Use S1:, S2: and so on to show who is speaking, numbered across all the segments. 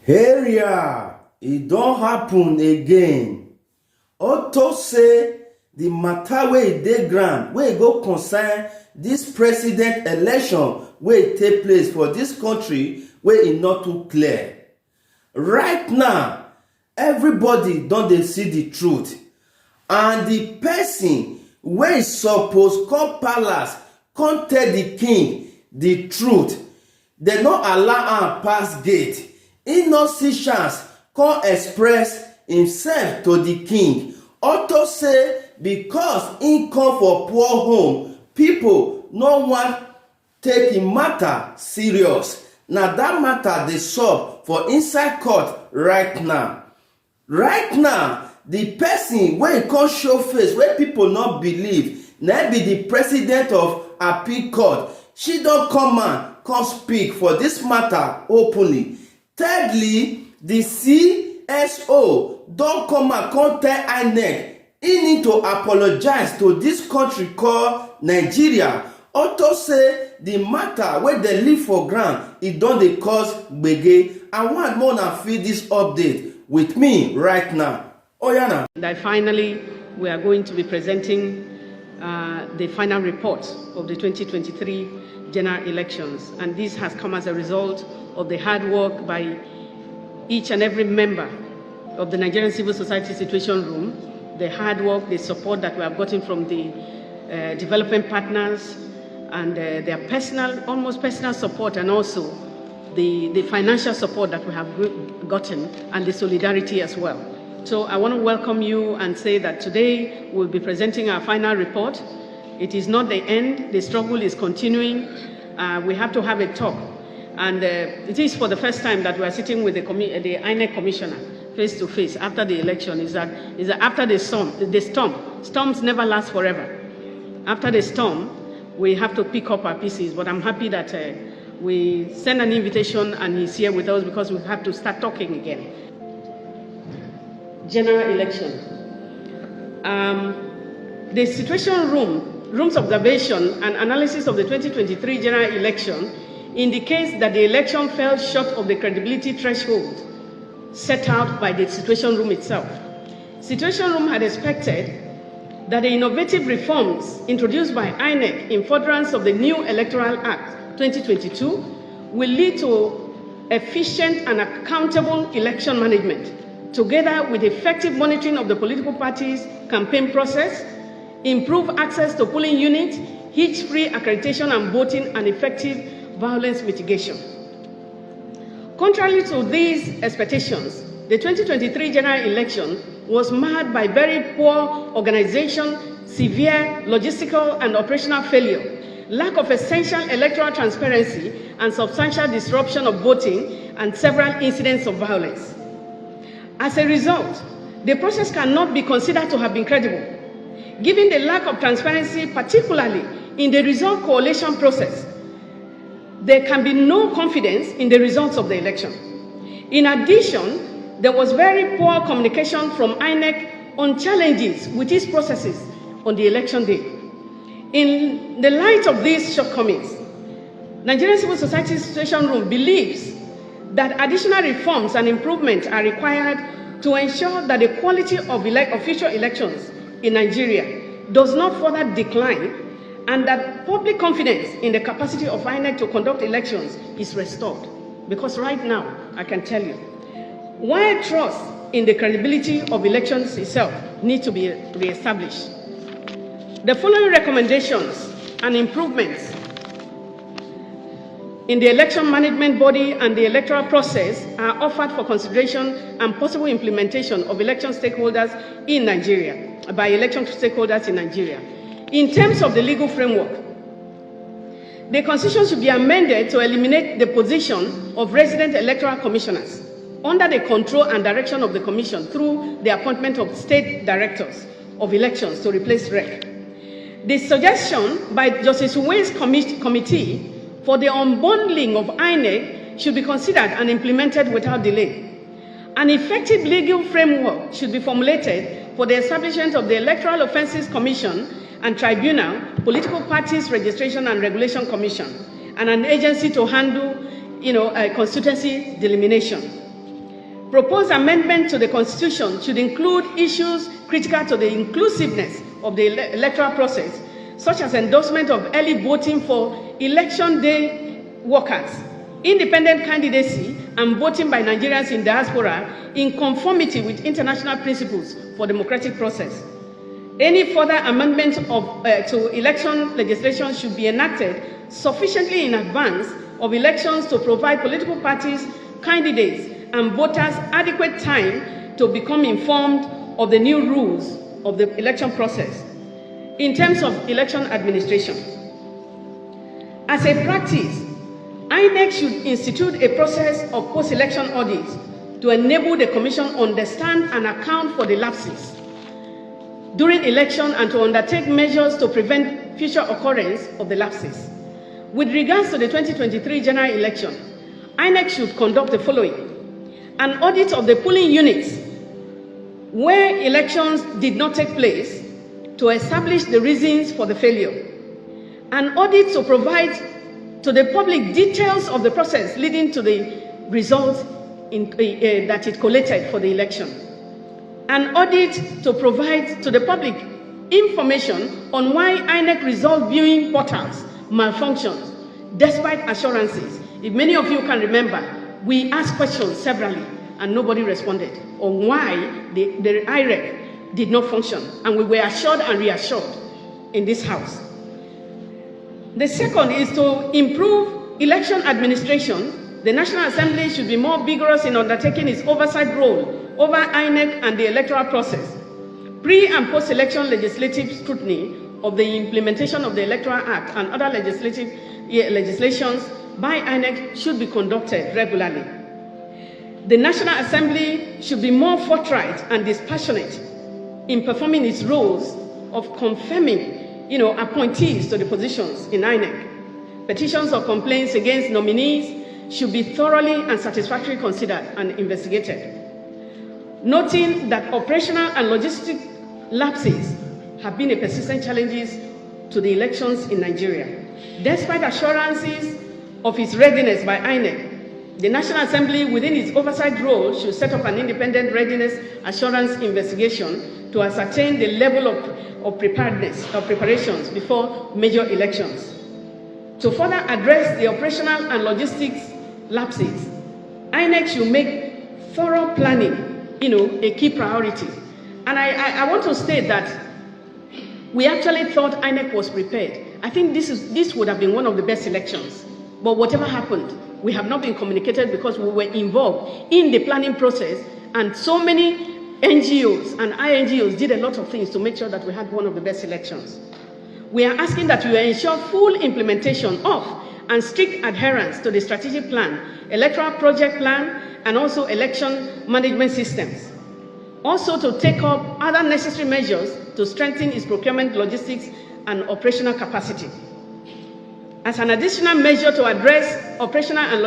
S1: Area, it don't happen again. Auto say the matter wey dey ground wey go concern this president election wey take place for this country wey e not too clear. Right now, everybody don dey see the truth, and the person wey suppose come palace come tell the king the truth, dem no allow am pass gate. He no see chance come express himself to the king. Auto say because he come for poor home, people no wan take him matter serious. Na that matter dey solve for inside court right now. Right now, the person wey come show face wey people no believe na be the president of appeal court. She don come out come speak for this matter openly. Thirdly, the CSO don come out come tell INEC he need to apologize to this country called Nigeria. Auto say the matter wey dey leave for ground e don dey cause gbege. I want more na feel this update with me right now. Oyana.
S2: And finally, we are going to be presenting the final report of the 2023 general elections, and this has come as a result of the hard work by each and every member of the Nigerian Civil Society Situation Room, the hard work, the support that we have gotten from the development partners, and their personal, almost personal support, and also the financial support that we have gotten, and the solidarity as well. So I want to welcome you and say that today we'll be presenting our final report. It is not the end. The struggle is continuing. We have to have a talk. And it is for the first time that we are sitting with the INEC commissioner face to face after the election. Is that after the storms never last forever. After the storm, we have to pick up our pieces. But I'm happy that we send an invitation and he's here with us because we have to start talking again. General election. The situation room's observation and analysis of the 2023 general election indicates that the election fell short of the credibility threshold set out by the situation room itself. Situation room had expected that the innovative reforms introduced by INEC in furtherance of the new Electoral Act 2022 will lead to efficient and accountable election management, together with effective monitoring of the political parties' campaign process, improve access to polling units, hitch-free accreditation and voting, and effective violence mitigation. Contrary to these expectations, the 2023 general election was marred by very poor organization, severe logistical and operational failure, lack of essential electoral transparency, and substantial disruption of voting, and several incidents of violence. As a result, the process cannot be considered to have been credible. Given the lack of transparency, particularly in the result collation process, there can be no confidence in the results of the election. In addition, there was very poor communication from INEC on challenges with its processes on the election day. In the light of these shortcomings, Nigerian Civil Society Situation Room believes that additional reforms and improvements are required to ensure that the quality of future elections in Nigeria does not further decline, and that public confidence in the capacity of INEC to conduct elections is restored. Because right now, I can tell you, while trust in the credibility of elections itself needs to be reestablished, the following recommendations and improvements in the election management body and the electoral process are offered for consideration and possible implementation of election stakeholders in Nigeria, by election stakeholders in Nigeria. In terms of the legal framework, the Constitution should be amended to eliminate the position of resident electoral commissioners under the control and direction of the Commission through the appointment of state directors of elections to replace REC. The suggestion by Justice Uwe's committee for the unbundling of INEC should be considered and implemented without delay. An effective legal framework should be formulated for the establishment of the Electoral Offences Commission and Tribunal, Political Parties Registration and Regulation Commission, and an agency to handle, constituency delimitation. Proposed amendment to the Constitution should include issues critical to the inclusiveness of the electoral process, such as endorsement of early voting for election day workers, independent candidacy, and voting by Nigerians in diaspora in conformity with international principles for democratic process. Any further amendment to election legislation should be enacted sufficiently in advance of elections to provide political parties, candidates, and voters adequate time to become informed of the new rules of the election process. In terms of election administration, as a practice, INEC should institute a process of post-election audits to enable the Commission to understand and account for the lapses during election and to undertake measures to prevent future occurrence of the lapses. With regards to the 2023 general election, INEC should conduct the following: an audit of the polling units where elections did not take place to establish the reasons for the failure, an audit to provide to the public details of the process leading to the results that it collated for the election, an audit to provide to the public information on why INEC result viewing portals malfunctioned, despite assurances. If many of you can remember, we asked questions severally and nobody responded on why the IREC did not function, and we were assured and reassured in this house. The second is to improve election administration. The National Assembly should be more vigorous in undertaking its oversight role over INEC and the electoral process. Pre- and post-election legislative scrutiny of the implementation of the Electoral Act and other legislations by INEC should be conducted regularly. The National Assembly should be more forthright and dispassionate in performing its roles of confirming appointees to the positions in INEC. Petitions or complaints against nominees should be thoroughly and satisfactorily considered and investigated. Noting that operational and logistic lapses have been a persistent challenges to the elections in Nigeria. Despite assurances of its readiness by INEC, the National Assembly, within its oversight role, should set up an independent readiness assurance investigation to ascertain the level of preparations before major elections. To further address the operational and logistics lapses, INEC should make thorough planning, a key priority. And I want to state that we actually thought INEC was prepared. I think this would have been one of the best elections. But whatever happened, we have not been communicated because we were involved in the planning process, and so many NGOs and INGOs did a lot of things to make sure that we had one of the best elections. We are asking that you ensure full implementation of and strict adherence to the strategic plan, electoral project plan, and also election management systems. Also to take up other necessary measures to strengthen its procurement, logistics, and operational capacity. As an additional measure to address operational and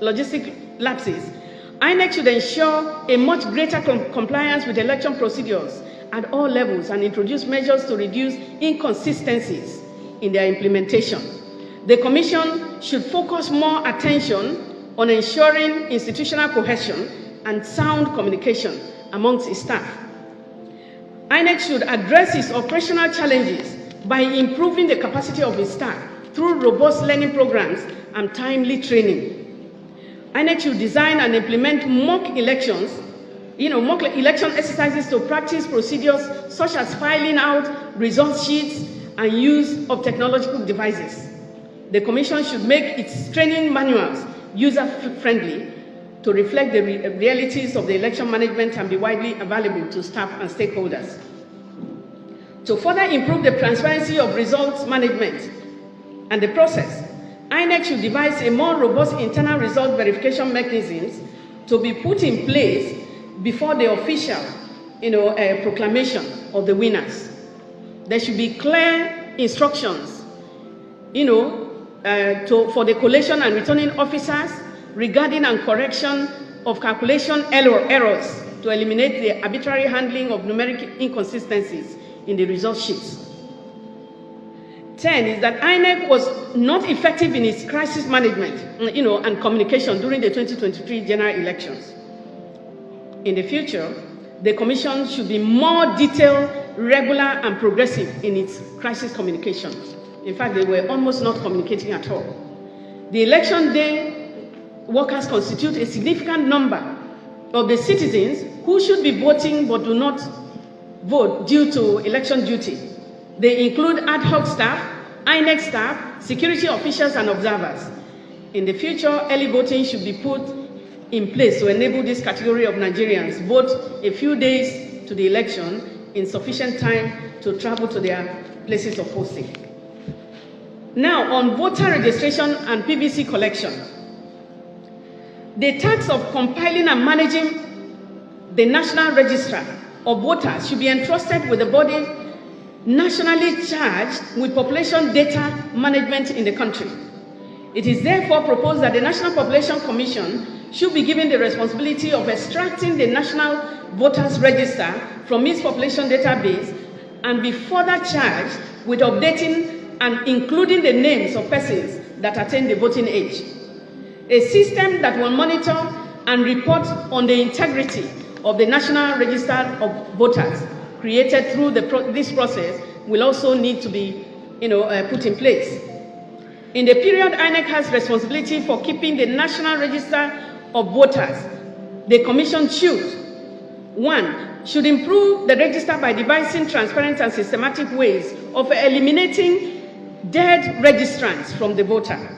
S2: logistic lapses, INEC should ensure a much greater compliance with election procedures at all levels and introduce measures to reduce inconsistencies in their implementation. The Commission should focus more attention on ensuring institutional cohesion and sound communication amongst its staff. INEC should address its operational challenges by improving the capacity of its staff through robust learning programs and timely training. INEC should design and implement mock election exercises to practice procedures such as filing out result sheets and use of technological devices. The Commission should make its training manuals user-friendly to reflect the realities of the election management and be widely available to staff and stakeholders. To further improve the transparency of results management and the process, INEC should devise a more robust internal result verification mechanisms to be put in place before the official proclamation of the winners. There should be clear instructions for the collation and returning officers regarding and correction of calculation errors to eliminate the arbitrary handling of numeric inconsistencies in the result sheets. 10 is that INEC was not effective in its crisis management and communication during the 2023 general elections. In the future, the Commission should be more detailed, regular, and progressive in its crisis communication. In fact, they were almost not communicating at all. The election day workers constitute a significant number of the citizens who should be voting but do not vote due to election duty. They include ad hoc staff, INEC staff, security officials, and observers. In the future, early voting should be put in place to enable this category of Nigerians vote a few days to the election in sufficient time to travel to their places of posting. Now, on voter registration and PVC collection, the task of compiling and managing the National Register of Voters should be entrusted with the body nationally charged with population data management in the country. It is therefore proposed that the National Population Commission should be given the responsibility of extracting the National Voters Register from its population database and be further charged with updating and including the names of persons that attain the voting age. A system that will monitor and report on the integrity of the National Register of Voters created through this process will also need to be put in place. In the period INEC has responsibility for keeping the National Register of Voters, the Commission should, 1, should improve the register by devising transparent and systematic ways of eliminating dead registrants from the voter.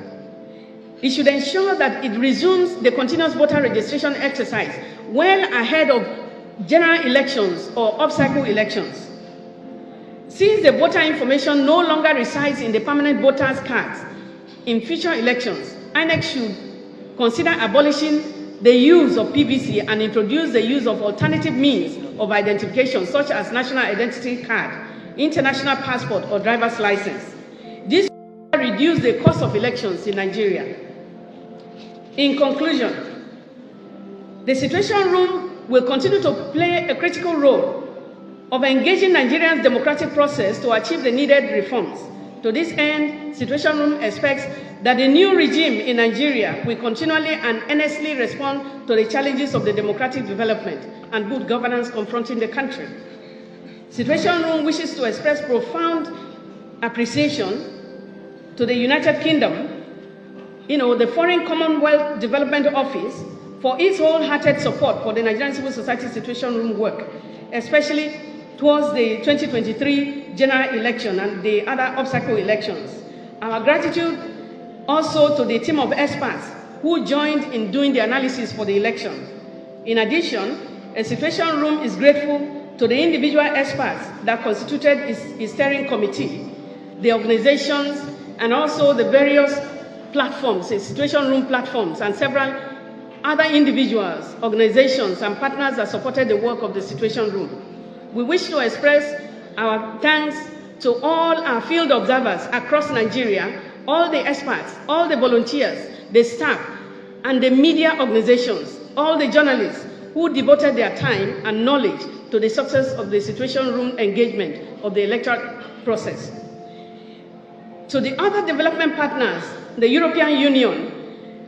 S2: It should ensure that it resumes the continuous voter registration exercise well ahead of general elections or off-cycle elections. Since the voter information no longer resides in the permanent voters' cards, in future elections, INEC should consider abolishing the use of PVC and introduce the use of alternative means of identification such as national identity card, international passport, or driver's license. This will reduce the cost of elections in Nigeria. In conclusion, the Situation Room will continue to play a critical role of engaging Nigerians' democratic process to achieve the needed reforms. To this end, Situation Room expects that the new regime in Nigeria will continually and earnestly respond to the challenges of the democratic development and good governance confronting the country. Situation Room wishes to express profound appreciation to the United Kingdom, the Foreign Commonwealth Development Office, for its wholehearted support for the Nigerian Civil Society Situation Room work, especially towards the 2023 general election and the other off-cycle elections. Our gratitude also to the team of experts who joined in doing the analysis for the election. In addition, a Situation Room is grateful to the individual experts that constituted its steering committee, the organizations, and also the various platforms, the Situation Room platforms, and several other individuals, organizations, and partners that supported the work of the Situation Room. We wish to express our thanks to all our field observers across Nigeria, all the experts, all the volunteers, the staff, and the media organizations, all the journalists who devoted their time and knowledge to the success of the Situation Room engagement of the electoral process. To the other development partners, the European Union,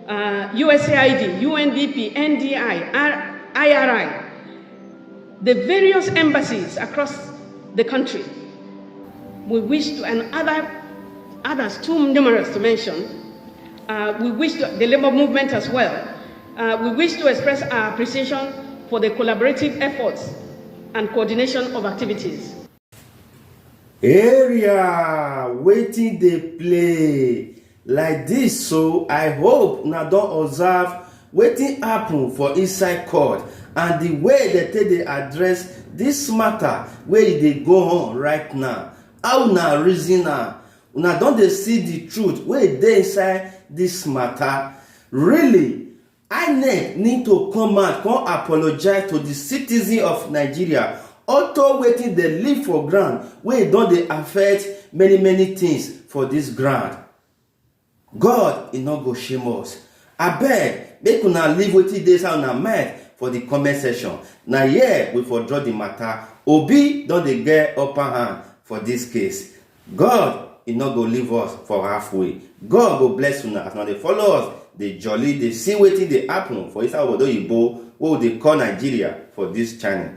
S2: USAID, UNDP, NDI, IRI, the various embassies across the country, we wish to, and others too numerous to mention, we wish to, the labor movement as well, we wish to express our appreciation for the collaborative efforts and coordination of activities.
S1: Area waiting they play like this, so I hope una don observe wetin happen for inside court and the way they address this matter wey dey go on right now. How una reason am? Una don dey see the truth wey dey inside this matter. Really, INEC need to come out, come apologize to the citizens of Nigeria. Although wetin dey live for ground wey don dey affect many things for this ground. God e no go shame us. Abeg, make una leave wetin dey inside una mind for the comment section. Na here we for draw the matter. Obi don dey get upper hand for this case. God e no go leave us for halfway. God go bless una as una dey follow us, dey jolly, dey see wetin dey happen for inside obodo oyibo wey we dey call Nigeria for dis channel.